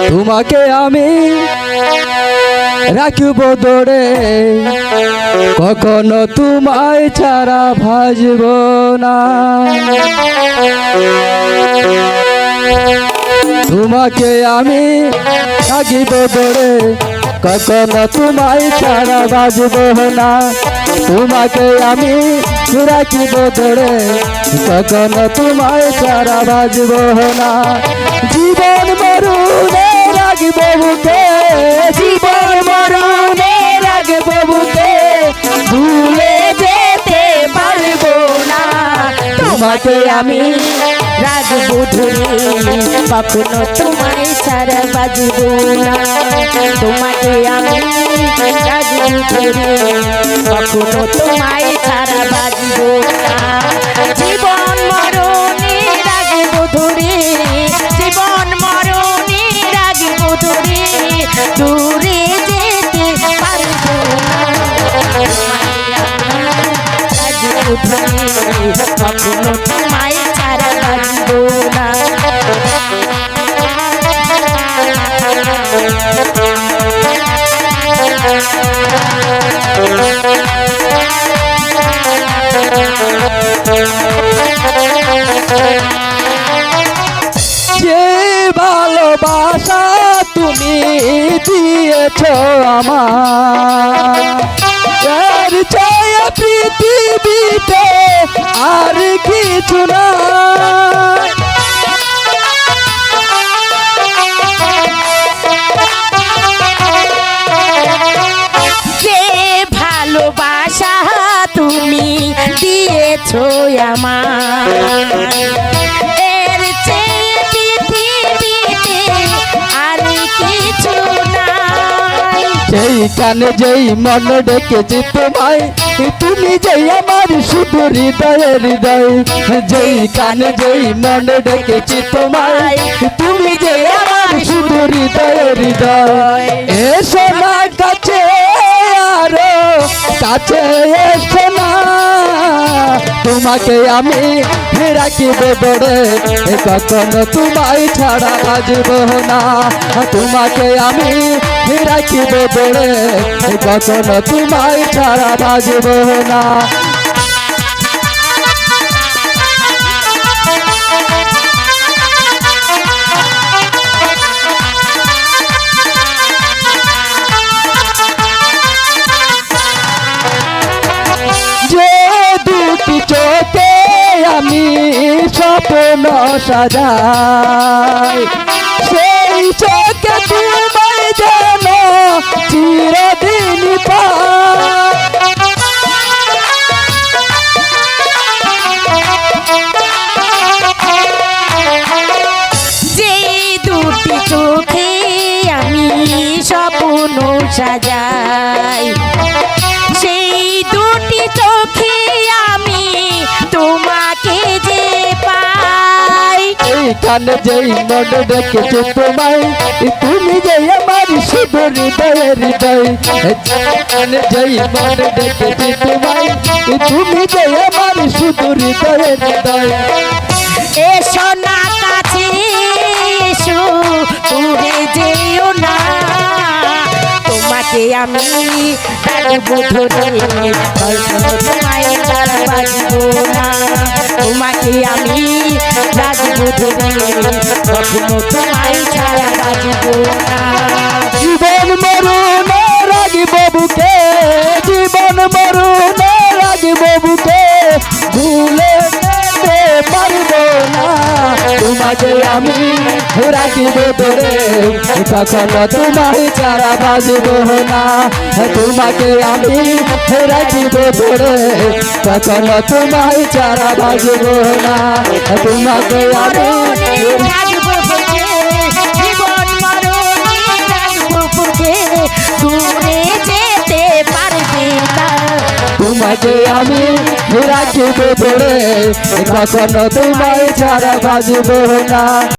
তোমাকে আমি রাখিব ধরে, কখনো তোমায় ছাড়া ভাসব না। তোমাকে আমি রাখিব ধরে, কখনো তোমায় ছাড়া ভাসব না। তোমাকে আমি রাখিব ধরে, কখনো তোমায় ছাড়া ভাসব না। জীবন মরণে রাখিব বুকে, জীবন মরণে রাখিব বুকে, ভুলে যেতে পারবো না। তোমাকে আমি রাখবো ধরে, কখনো তোমায় ছাড়া বাজব না। তোমাকে আমি রাখবো ধরে, কখনো তোমায় ছাড়া বাজব না। জীবন মরণে রাখবো ধরে, জীবন মরণে রাখবো ধরে, দূরে যেতে পারবো না। রাখবো ধরে, কখনো তোমায় ছাড়া বাজব না। যে ভালোবাসা তুমি দিয়েছ আমার, এর চেয়ে পৃথিবীতে আর কিছু না। যে ভালোবাসা তুমি দিয়েছো আমার, এর চেয়ে পৃথিবীতে আর কিছু নাই। সেইখানে যেই মন ডেকেছি তোমায়, তুমি যেই আমার শুধু হৃদয়ে হৃদয়। যেইখানে যেই মন ডেকেছি তোমায়, তুমি যেই আমার শুধু হৃদয়ে হৃদয়। এসো না কাছে, আরো কাছে এসো না। তোমাকে আমি রাখিব ধরে, কখনো তোমায় ছাড়া বাজব না। তোমাকে আমি রাখিব ধরে, কখনো তোমায় ছাড়া বাজব না। যে দুটি চোখে আমি স্বপ্ন সাজাই, সেই চোখে তোমায় যেন চিরদিন পাই। যে দুটি চোখে আমি স্বপ্ন সাজাই, সেই দুটি চোখে আমি তোমাকে যে পাই। এইখানে যেই মন ডেকেছি তোমায়, তুমি যে আমার শুধু হৃদয়ে হৃদয়। এইখানে যেই মন ডেকেছি তোমায়, তুমি যে আমার শুধু হৃদয়ে হৃদয়। এসো না কাছে এসো, দূরে যেও না। তোমাকে আমি রাখবো ধরে, কখনো তোমায় ছাড়া বাজব না। তোমাকে আমি রাখবো ধরে, কখনো তোমায় ছাড়া বাজব না। জীবন মরণ রাগিব বুকে, জীবন মরণ রাগিব বুকে, ভুলে যেতে পারবো না। তোমাকে আমি রাখিব ধরে, কখনো তোমায় ছাড়া বাজব না। তোমাকে আমি রাখিব ধরে, কখনো তোমায় ছাড়া বাজব না। তোমাকে আমি রাখবো বুকে, জীবন মরণে রাখবো বুকে, দূরে যেতে পারবে না। তোমাকে আমি রাখিব ধরে, কখনো তোমায় ছাড়া বাজব না।